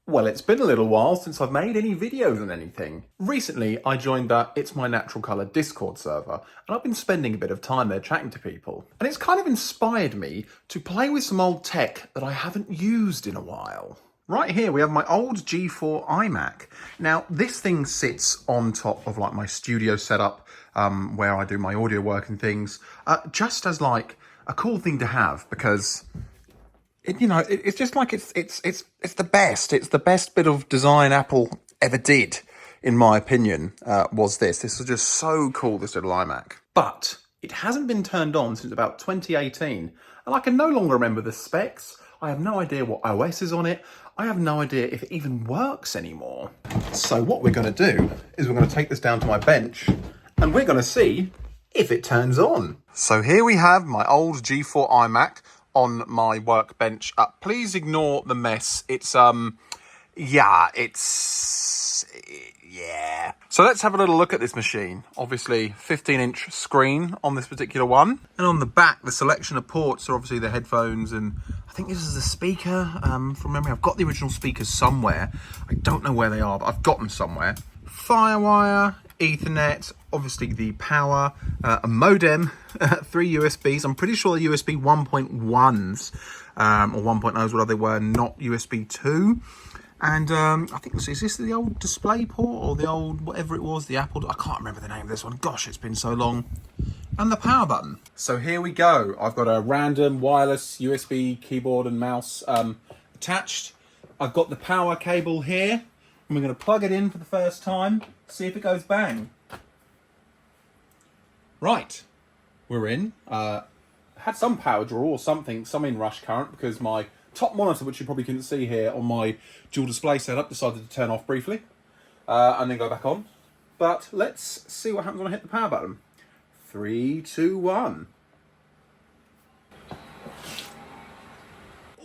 Well, it's been a little while since I've made any videos on anything. Recently, I joined the It's My Natural Colour Discord server, and I've been spending a bit of time there chatting to people. And it's kind of inspired me to play with some old tech that I haven't used in a while. Right here, we have my old G4 iMac. Now, this thing sits on top of like my studio setup, where I do my audio work and things, just as like a cool thing to have, because it's just like it's the best. It's the best bit of design Apple ever did, in my opinion. Was this? This was just so cool. This little iMac, but it hasn't been turned on since about 2018, and I can no longer remember the specs. I have no idea what OS is on it. I have no idea if it even works anymore. So what we're going to do is we're going to take this down to my bench, and we're going to see if it turns on. So here we have my old G4 iMac on my workbench. Please ignore the mess. It's yeah. So let's have a little look at this machine. Obviously 15-inch screen on this particular one, and on the back the selection of ports are obviously the headphones, and I think this is the speaker. From memory, I've got the original speakers somewhere. I don't know where they are, but I've got them somewhere. Firewire, Ethernet, obviously the power, a modem, 3 USBs. I'm pretty sure the USB 1.1s or 1.0s, whatever they were, not USB 2. And I think, is this the old display port or the old whatever it was, the Apple? I can't remember the name of this one. Gosh, it's been so long. And the power button. So here we go. I've got a random wireless USB keyboard and mouse attached. I've got the power cable here, and we're going to plug it in for the first time, see if it goes bang. Right, we're in. Had some power draw or something, some inrush current, because my top monitor, which you probably couldn't see here on my dual display setup, decided to turn off briefly and then go back on. But let's see what happens when I hit the power button. 3, 2, 1.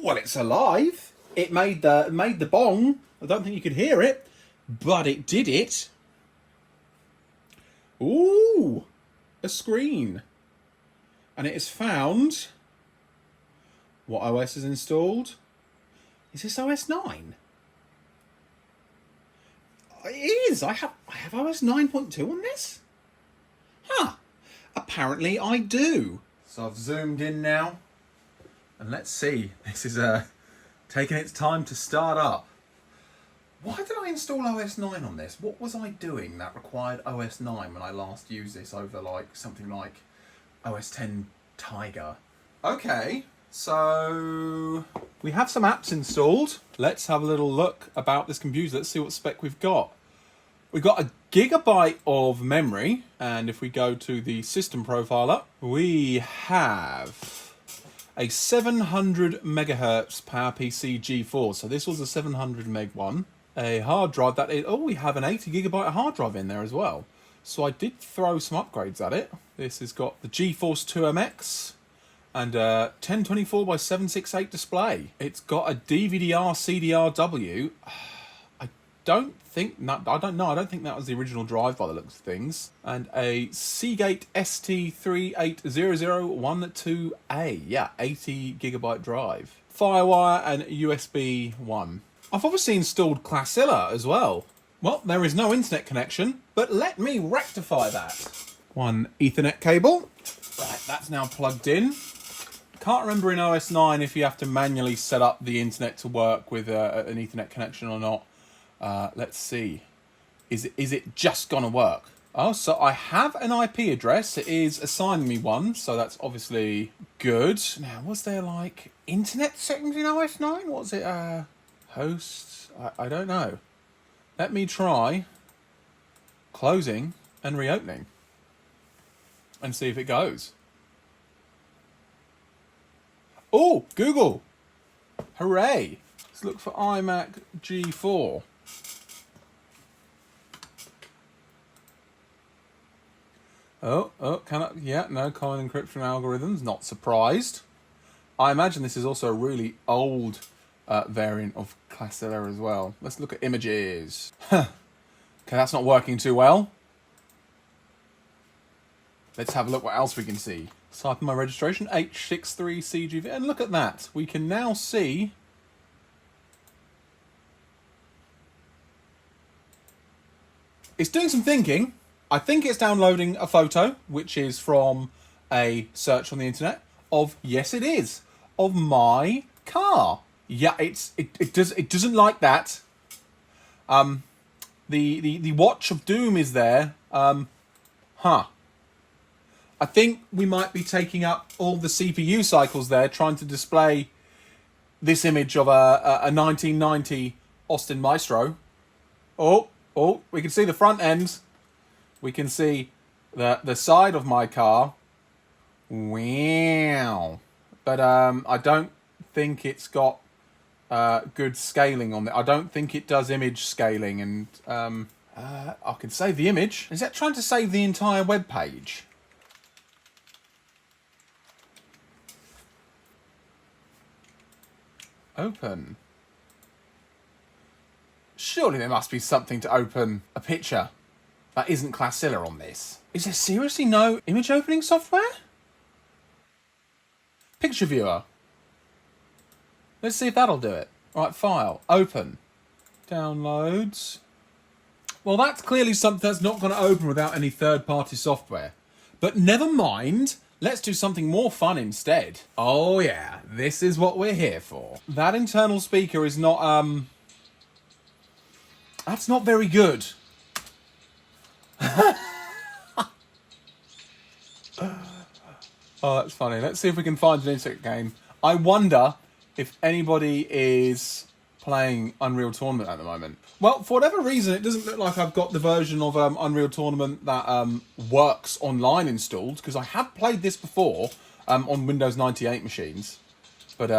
Well, it's alive. It made the bong. I don't think you could hear it, but it did it. Ooh, a screen. And it has found what OS is installed. Is this OS 9? It is. I have OS 9.2 on this? Huh. Apparently I do. So I've zoomed in now, and let's see. This is taking its time to start up. Why did I install OS 9 on this? What was I doing that required OS 9 when I last used this over like something like OS 10 Tiger? Okay, so we have some apps installed. Let's have a little look about this computer. Let's see what spec we've got. We've got a gigabyte of memory, and if we go to the system profiler, we have a 700 megahertz PowerPC G4. So this was a 700 meg one. A hard drive that is, we have an 80 gigabyte hard drive in there as well. So I did throw some upgrades at it. This has got the GeForce 2MX and a 1024 by 768 display. It's got a DVD-R CDRW. I don't think that was the original drive by the looks of things. And a Seagate ST3800112A. Yeah, 80 gigabyte drive. Firewire and USB 1. I've obviously installed Classilla as well. Well, there is no internet connection, but let me rectify that. One Ethernet cable. Right, that's now plugged in. Can't remember in OS 9 if you have to manually set up the internet to work with an Ethernet connection or not. Let's see. Is it just gonna work? Oh, so I have an IP address. It is assigning me one, so that's obviously good. Now, was there like internet settings in OS 9? What was it? Host? I don't know. Let me try closing and reopening and see if it goes. Oh, Google. Hooray. Let's look for iMac G4. Can I? Yeah, no common encryption algorithms. Not surprised. I imagine this is also a really old variant of Classilla as well. Let's look at images. Okay, that's not working too well. Let's have a look what else we can see. Type in my registration, H63CGV, and look at that. We can now see It's doing some thinking. I think it's downloading a photo, which is from a search on the internet of, yes, it is, of my car. Yeah, it doesn't like that. The watch of doom is there. I think we might be taking up all the CPU cycles there, trying to display this image of a 1990 Austin Maestro. Oh, we can see the front end. We can see the side of my car. Wow. But I don't think it's got good scaling on it. I don't think it does image scaling, and I can save the image. Is that trying to save the entire web page? Open. Surely there must be something to open a picture that isn't Classilla on this. Is there seriously no image opening software? Picture viewer. Let's see if that'll do it. Right, file, open, downloads. Well, that's clearly something that's not going to open without any third-party software. But never mind. Let's do something more fun instead. Oh yeah, this is what we're here for. That internal speaker is not, that's not very good. Oh, that's funny. Let's see if we can find an insect game. I wonder if anybody is playing Unreal Tournament at the moment. Well, for whatever reason, it doesn't look like I've got the version of Unreal Tournament that works online installed, because I have played this before on Windows 98 machines, but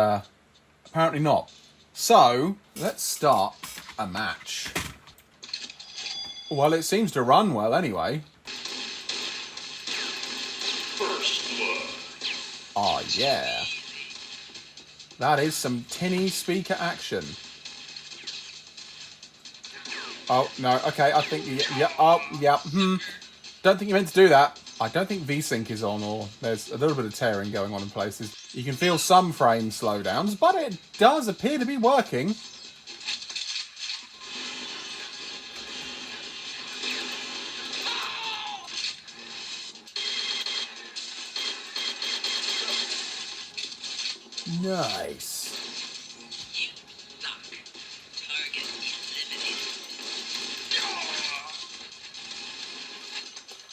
apparently not. So, let's start a match. Well, it seems to run well anyway. First blood. Oh, yeah. That is some tinny speaker action. Oh, no, okay, I think, Don't think you meant to do that. I don't think VSync is on, or there's a little bit of tearing going on in places. You can feel some frame slowdowns, but it does appear to be working. Nice. You suck. Target eliminated.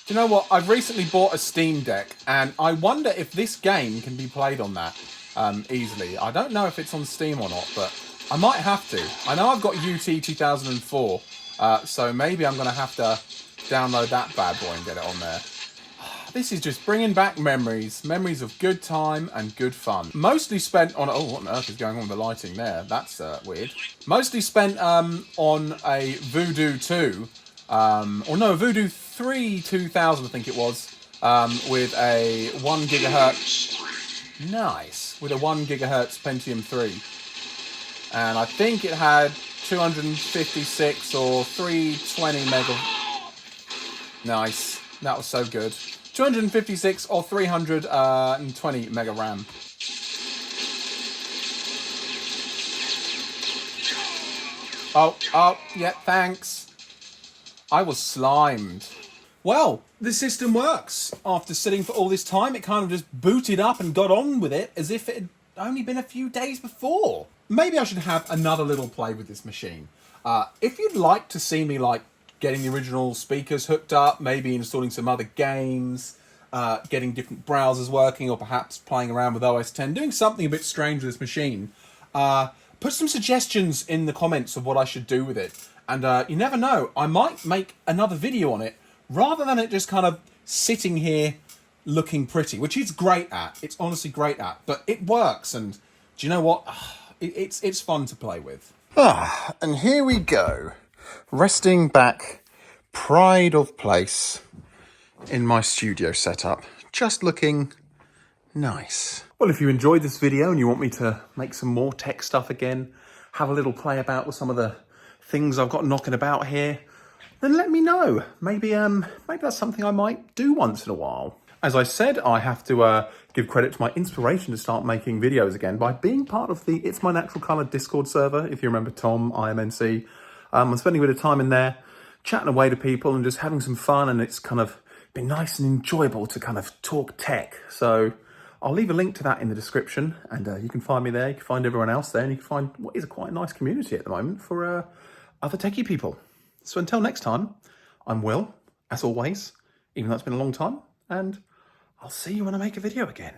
Do you know what? I've recently bought a Steam Deck, and I wonder if this game can be played on that easily. I don't know if it's on Steam or not, but I might have to. I know I've got UT 2004, so maybe I'm going to have to download that bad boy and get it on there. This is just bringing back memories. Memories of good time and good fun. Mostly spent on... Oh, what on earth is going on with the lighting there? That's weird. Mostly spent on a Voodoo 2. Or no, Voodoo 3 2000, I think it was. With a 1 gigahertz... Nice. With a 1 gigahertz Pentium 3. And I think it had 256 or 320 mega... Nice. That was so good. 256 or 320 mega RAM. Oh, yeah, thanks. I was slimed. Well, the system works. After sitting for all this time, it kind of just booted up and got on with it as if it had only been a few days before. Maybe I should have another little play with this machine. If you'd like to see me, like, getting the original speakers hooked up, maybe installing some other games, getting different browsers working, or perhaps playing around with OS X, doing something a bit strange with this machine, put some suggestions in the comments of what I should do with it. And you never know, I might make another video on it, rather than it just kind of sitting here looking pretty, which it's great at. It's honestly great at, but it works, and do you know what? It's fun to play with. And here we go. Resting back, pride of place in my studio setup. Just looking nice. Well, if you enjoyed this video and you want me to make some more tech stuff again, have a little play about with some of the things I've got knocking about here, then let me know. Maybe that's something I might do once in a while. As I said, I have to give credit to my inspiration to start making videos again by being part of the It's My Natural Colour Discord server. If you remember Tom, IMNC. I'm spending a bit of time in there, chatting away to people and just having some fun, and it's kind of been nice and enjoyable to kind of talk tech. So I'll leave a link to that in the description, and you can find me there, you can find everyone else there, and you can find what is a quite nice community at the moment for other techie people. So until next time, I'm Will, as always, even though it's been a long time, and I'll see you when I make a video again.